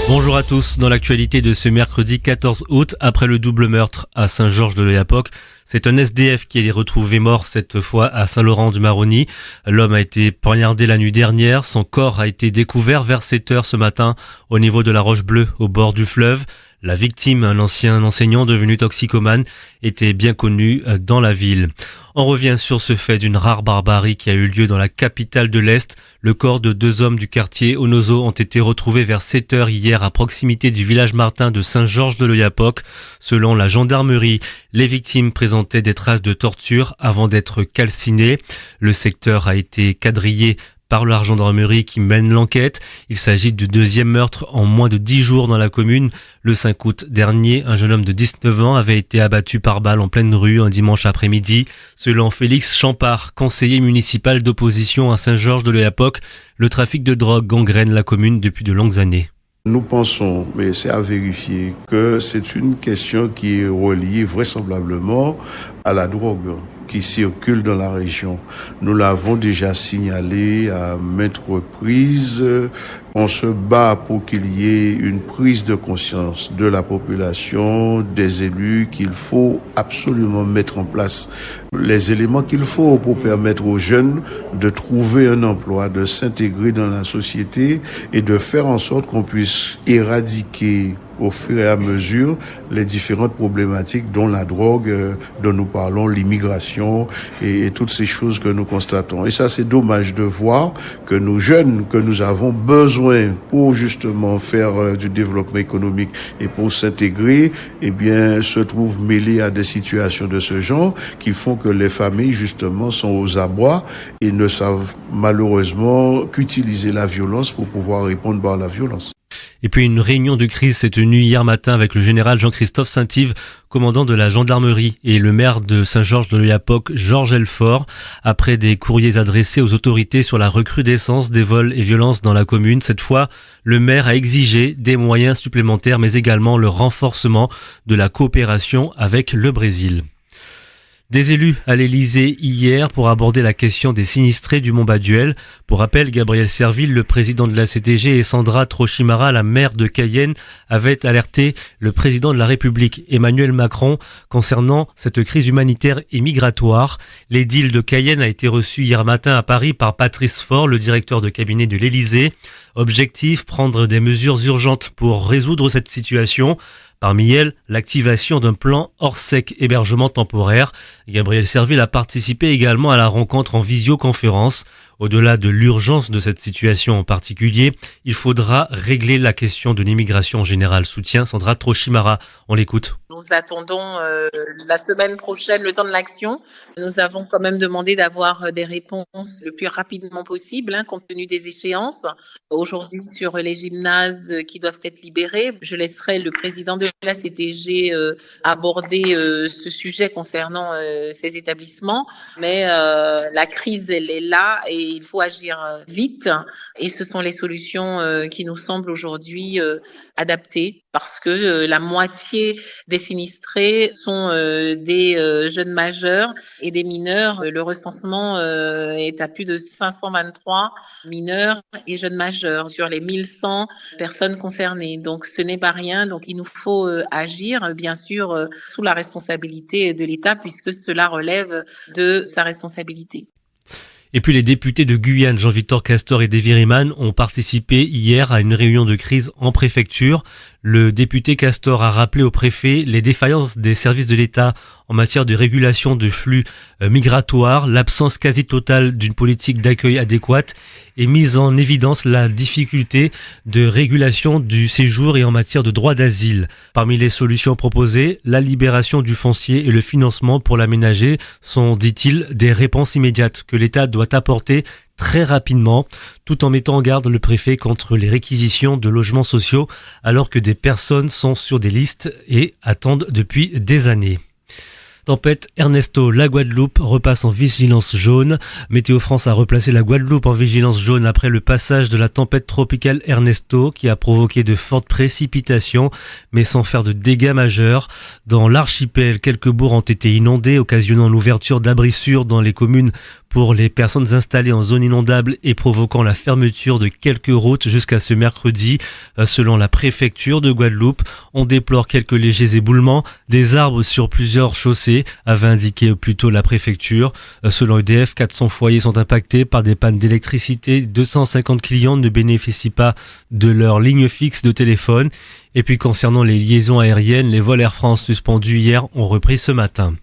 Bonjour à tous. Dans l'actualité de ce mercredi 14 août, après le double meurtre à Saint-Georges-de-l'Oyapock, c'est un SDF qui est retrouvé mort cette fois à Saint-Laurent-du-Maroni. L'homme a été poignardé la nuit dernière. Son corps a été découvert vers 7 heures ce matin au niveau de la Roche Bleue au bord du fleuve. La victime, un ancien enseignant devenu toxicomane, était bien connu dans la ville. On revient sur ce fait d'une rare barbarie qui a eu lieu dans la capitale de l'Est. Le corps de 2 hommes du quartier Onozo ont été retrouvés vers 7 heures hier à proximité du village Martin de Saint-Georges-de-l'Oyapock. Selon la gendarmerie, les victimes présentaient des traces de torture avant d'être calcinées. Le secteur a été quadrillé par la gendarmerie qui mène l'enquête. Il s'agit du deuxième meurtre en moins de 10 jours dans la commune. Le 5 août dernier, un jeune homme de 19 ans avait été abattu par balle en pleine rue un dimanche après-midi. Selon Félix Champard, conseiller municipal d'opposition à Saint-Georges-de-l'Oyapock, le trafic de drogue gangrène la commune depuis de longues années. Nous pensons, mais c'est à vérifier, que c'est une question qui est reliée vraisemblablement à la drogue qui circule dans la région. Nous l'avons déjà signalé à maintes reprises. On se bat pour qu'il y ait une prise de conscience de la population, des élus, qu'il faut absolument mettre en place les éléments qu'il faut pour permettre aux jeunes de trouver un emploi, de s'intégrer dans la société et de faire en sorte qu'on puisse éradiquer au fur et à mesure les différentes problématiques dont la drogue, dont nous parlons, l'immigration et toutes ces choses que nous constatons. Et ça, c'est dommage de voir que nos jeunes, que nous avons besoin pour justement faire du développement économique et pour s'intégrer, eh bien, se trouvent mêlés à des situations de ce genre qui font que les familles, justement, sont aux abois et ne savent malheureusement qu'utiliser la violence pour pouvoir répondre par la violence. Et puis une réunion de crise s'est tenue hier matin avec le général Jean-Christophe Saint-Yves, commandant de la gendarmerie, et le maire de Saint-Georges-de-l'Oyapock, Georges Elfort, après des courriers adressés aux autorités sur la recrudescence des vols et violences dans la commune. Cette fois, le maire a exigé des moyens supplémentaires, mais également le renforcement de la coopération avec le Brésil. Des élus à l'Élysée hier pour aborder la question des sinistrés du Mont-Baduel. Pour rappel, Gabriel Serville, le président de la CTG, et Sandra Trochimara, la maire de Cayenne, avaient alerté le président de la République, Emmanuel Macron, concernant cette crise humanitaire et migratoire. L'édile de Cayenne a été reçu hier matin à Paris par Patrice Faure, le directeur de cabinet de l'Élysée. Objectif, prendre des mesures urgentes pour résoudre cette situation. Parmi elles, l'activation d'un plan hors sec hébergement temporaire. Gabriel Serville a participé également à la rencontre en visioconférence. Au-delà de l'urgence de cette situation en particulier, il faudra régler la question de l'immigration en général. Soutient Sandra Trochimara. On l'écoute. Nous attendons la semaine prochaine le temps de l'action. Nous avons quand même demandé d'avoir des réponses le plus rapidement possible, compte tenu des échéances. Aujourd'hui, sur les gymnases qui doivent être libérés, je laisserai le président de la CTG aborder ce sujet concernant ces établissements. Mais la crise, elle est là et il faut agir vite. Et ce sont les solutions qui nous semblent aujourd'hui adaptées, parce que la moitié des sinistrés sont des jeunes majeurs et des mineurs. Le recensement est à plus de 523 mineurs et jeunes majeurs sur les 1100 personnes concernées. Donc ce n'est pas rien. Donc il nous faut agir, bien sûr, sous la responsabilité de l'État, puisque cela relève de sa responsabilité. Et puis les députés de Guyane, Jean-Victor Castor et Davy Riemann, ont participé hier à une réunion de crise en préfecture. Le député Castor a rappelé au préfet les défaillances des services de l'État en matière de régulation de flux migratoires, l'absence quasi totale d'une politique d'accueil adéquate et mise en évidence la difficulté de régulation du séjour et en matière de droit d'asile. Parmi les solutions proposées, la libération du foncier et le financement pour l'aménager sont, dit-il, des réponses immédiates que l'État doit apporter très rapidement, tout en mettant en garde le préfet contre les réquisitions de logements sociaux alors que des personnes sont sur des listes et attendent depuis des années. Tempête Ernesto, la Guadeloupe repasse en vigilance jaune. Météo France a replacé la Guadeloupe en vigilance jaune après le passage de la tempête tropicale Ernesto qui a provoqué de fortes précipitations mais sans faire de dégâts majeurs. Dans l'archipel, quelques bourgs ont été inondés, occasionnant l'ouverture d'abris sûrs dans les communes pour les personnes installées en zone inondable et provoquant la fermeture de quelques routes jusqu'à ce mercredi. Selon la préfecture de Guadeloupe, on déplore quelques légers éboulements, des arbres sur plusieurs chaussées, avait indiqué plus tôt la préfecture. Selon EDF, 400 foyers sont impactés par des pannes d'électricité. 250 clients ne bénéficient pas de leur ligne fixe de téléphone. Et puis concernant les liaisons aériennes, les vols Air France suspendus hier ont repris ce matin.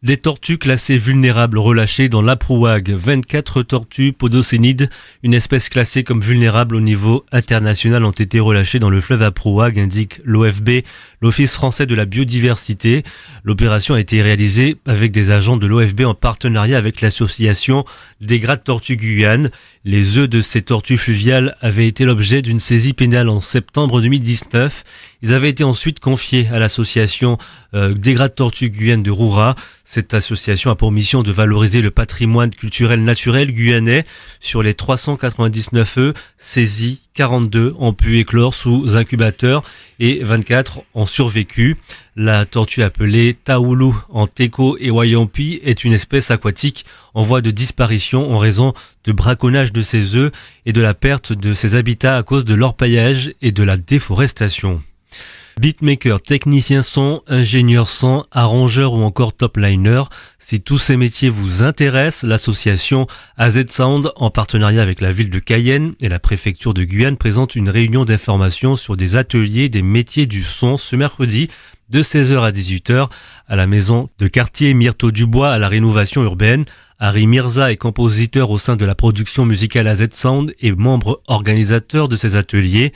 Des tortues classées vulnérables relâchées dans l'Aprouag. 24 tortues podocénides, une espèce classée comme vulnérable au niveau international, ont été relâchées dans le fleuve Aprouag, indique l'OFB, l'Office français de la biodiversité. L'opération a été réalisée avec des agents de l'OFB en partenariat avec l'association des Gratte Tortues Guyane. Les œufs de ces tortues fluviales avaient été l'objet d'une saisie pénale en septembre 2019. Ils avaient été ensuite confiés à l'association des Gratte Tortues Guyane de Roura. Cette association a pour mission de valoriser le patrimoine culturel naturel guyanais. Sur les 399 œufs saisis, 42 ont pu éclore sous incubateur et 24 ont survécu. La tortue appelée Taoulou en Téco et Wayampi est une espèce aquatique en voie de disparition en raison de braconnage de ses œufs et de la perte de ses habitats à cause de l'orpaillage et de la déforestation. Beatmaker, technicien son, ingénieur son, arrangeur ou encore topliner. Si tous ces métiers vous intéressent, l'association AZ Sound, en partenariat avec la ville de Cayenne et la préfecture de Guyane, présente une réunion d'information sur des ateliers des métiers du son ce mercredi de 16h à 18h à la maison de quartier Myrto Dubois à la rénovation urbaine. Harry Mirza est compositeur au sein de la production musicale AZ Sound et membre organisateur de ces ateliers.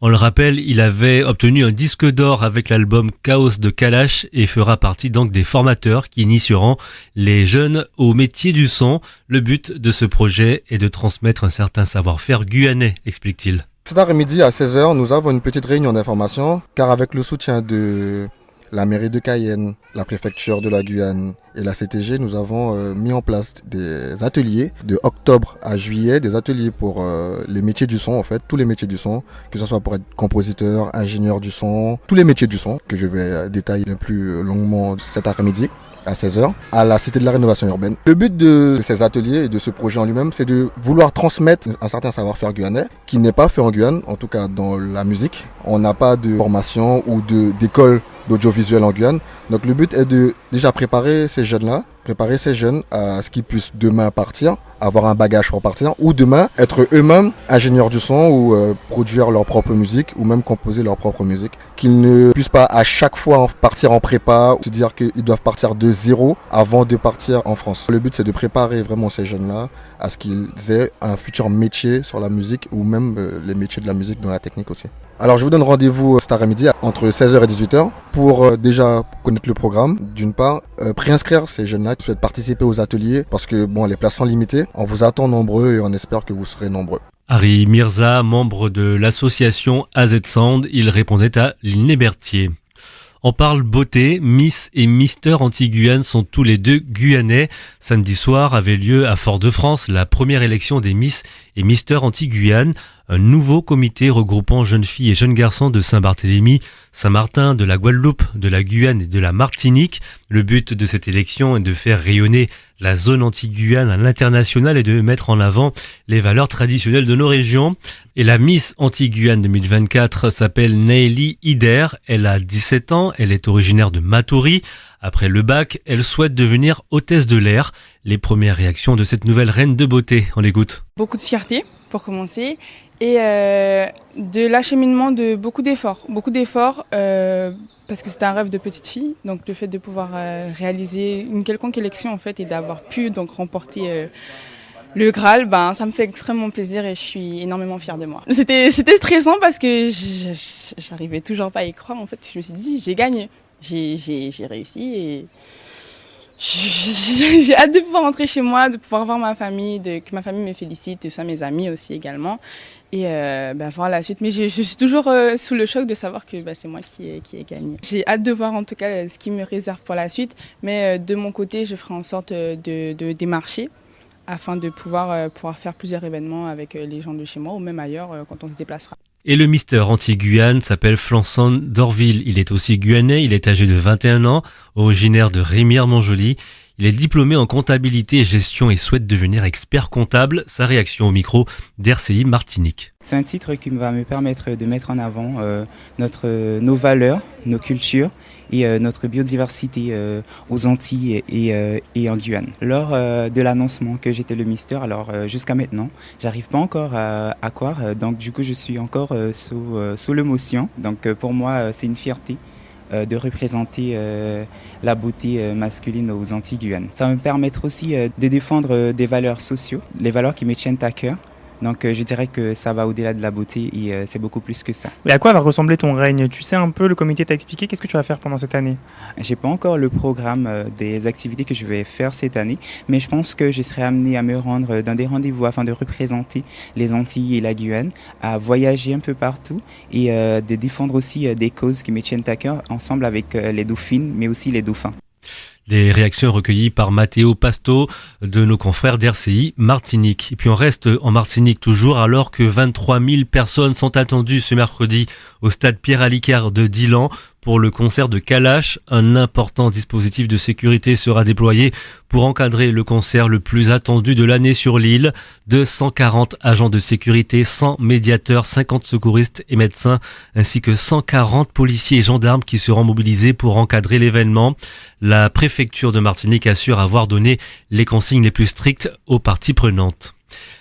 On le rappelle, il avait obtenu un disque d'or avec l'album Chaos de Kalash et fera partie donc des formateurs qui initieront les jeunes au métier du son. Le but de ce projet est de transmettre un certain savoir-faire guyanais, explique-t-il. Cet après-midi à 16h, nous avons une petite réunion d'information car avec le soutien de la mairie de Cayenne, la préfecture de la Guyane et la CTG, nous avons mis en place des ateliers de octobre à juillet, des ateliers pour les métiers du son en fait, tous les métiers du son, que ce soit pour être compositeur, ingénieur du son, tous les métiers du son que je vais détailler un peu plus longuement cet après-midi à 16h à la Cité de la Rénovation Urbaine. Le but de ces ateliers et de ce projet en lui-même, c'est de vouloir transmettre un certain savoir-faire guyanais qui n'est pas fait en Guyane, en tout cas dans la musique. On n'a pas de formation ou d'école d'audiovisuel en Guyane. Donc le but est de déjà préparer ces jeunes à ce qu'ils puissent demain partir, avoir un bagage pour partir, ou demain être eux-mêmes ingénieurs du son ou produire leur propre musique ou même composer leur propre musique. Qu'ils ne puissent pas à chaque fois partir en prépa ou se dire qu'ils doivent partir de zéro avant de partir en France. Le but c'est de préparer vraiment ces jeunes-là à ce qu'ils aient un futur métier sur la musique ou même les métiers de la musique dans la technique aussi. Alors je vous donne rendez-vous cet après-midi entre 16h et 18h pour déjà connaître le programme d'une part, préinscrire ces jeunes-là qui souhaitent participer aux ateliers parce que bon, les places sont limitées. On vous attend nombreux et on espère que vous serez nombreux. Harry Mirza, membre de l'association AZ Sound, il répondait à Liné Berthier. On parle beauté, Miss et Mister Antilles-Guyane sont tous les deux guyanais. Samedi soir avait lieu à Fort-de-France la première élection des Miss et Mister Antilles-Guyane, un nouveau comité regroupant jeunes filles et jeunes garçons de Saint-Barthélemy, Saint-Martin, de la Guadeloupe, de la Guyane et de la Martinique. Le but de cette élection est de faire rayonner la zone Antilles-Guyane à l'international et de mettre en avant les valeurs traditionnelles de nos régions. Et la Miss Antilles-Guyane 2024 s'appelle Naëlie Ider. Elle a 17 ans, elle est originaire de Matoury. Après le bac, elle souhaite devenir hôtesse de l'air. Les premières réactions de cette nouvelle reine de beauté, on l'écoute. Beaucoup de fierté pour commencer et de l'acheminement de beaucoup d'efforts parce que c'était un rêve de petite fille, donc le fait de pouvoir réaliser une quelconque élection en fait et d'avoir pu donc remporter le Graal, ça me fait extrêmement plaisir et je suis énormément fière de moi. C'était stressant parce que j'arrivais toujours pas à y croire en fait. Je me suis dit j'ai gagné, j'ai réussi et j'ai hâte de pouvoir rentrer chez moi, de pouvoir voir ma famille, que ma famille me félicite, tout ça, mes amis aussi également, et voir la suite. Mais je suis toujours sous le choc de savoir que c'est moi qui ai gagné. J'ai hâte de voir en tout cas ce qui me réserve pour la suite, mais de mon côté, je ferai en sorte de démarcher afin de pouvoir faire plusieurs événements avec les gens de chez moi ou même ailleurs quand on se déplacera. Et le Mister Antilles-Guyane s'appelle Flanson d'Orville. Il est aussi guyanais, il est âgé de 21 ans, originaire de Rémière-Montjoly. Il est diplômé en comptabilité et gestion et souhaite devenir expert comptable. Sa réaction au micro d'RCI Martinique. C'est un titre qui va me permettre de mettre en avant nos valeurs, nos cultures et notre biodiversité aux Antilles et en Guyane. Lors de l'annoncement que j'étais le Mister, alors jusqu'à maintenant, j'arrive pas encore à croire, donc du coup je suis encore sous l'émotion. Donc pour moi c'est une fierté de représenter la beauté masculine aux Antilles Guyane. Ça va me permettre aussi de défendre des valeurs sociales, les valeurs qui me tiennent à cœur. Donc je dirais que ça va au-delà de la beauté et c'est beaucoup plus que ça. Et à quoi va ressembler ton règne? Tu sais un peu, le comité t'a expliqué, qu'est-ce que tu vas faire pendant cette année? J'ai pas encore le programme des activités que je vais faire cette année, mais je pense que je serai amené à me rendre dans des rendez-vous afin de représenter les Antilles et la Guyane, à voyager un peu partout et de défendre aussi des causes qui me tiennent à cœur ensemble avec les dauphines, mais aussi les dauphins. Les réactions recueillies par Matteo Pasto de nos confrères d'RCI Martinique. Et puis on reste en Martinique toujours alors que 23 000 personnes sont attendues ce mercredi au stade Pierre-Alicard de Dilan pour le concert de Kalash. Un important dispositif de sécurité sera déployé pour encadrer le concert le plus attendu de l'année sur l'île. 240 agents de sécurité, 100 médiateurs, 50 secouristes et médecins, ainsi que 140 policiers et gendarmes qui seront mobilisés pour encadrer l'événement. La préfecture de Martinique assure avoir donné les consignes les plus strictes aux parties prenantes.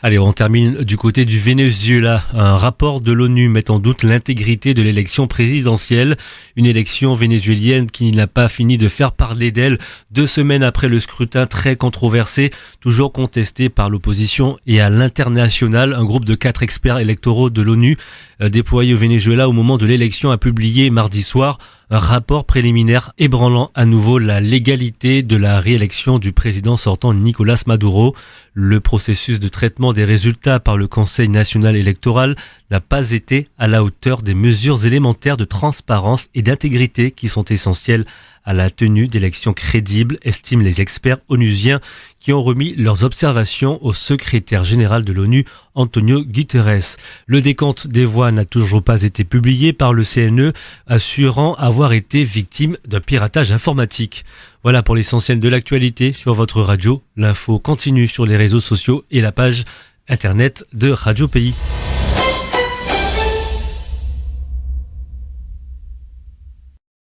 Allez, on termine du côté du Venezuela. Un rapport de l'ONU met en doute l'intégrité de l'élection présidentielle. Une élection vénézuélienne qui n'a pas fini de faire parler d'elle 2 semaines après le scrutin très controversé, toujours contesté par l'opposition et à l'international. Un groupe de 4 experts électoraux de l'ONU déployé au Venezuela au moment de l'élection a publié mardi soir un rapport préliminaire ébranlant à nouveau la légalité de la réélection du président sortant Nicolás Maduro. Le processus de traitement des résultats par le Conseil national électoral n'a pas été à la hauteur des mesures élémentaires de transparence et d'intégrité qui sont essentielles à la tenue d'élections crédibles, estiment les experts onusiens qui ont remis leurs observations au secrétaire général de l'ONU, Antonio Guterres. Le décompte des voix n'a toujours pas été publié par le CNE, assurant avoir été victime d'un piratage informatique. Voilà pour l'essentiel de l'actualité sur votre radio. L'info continue sur les réseaux sociaux et la page internet de Radio Pays.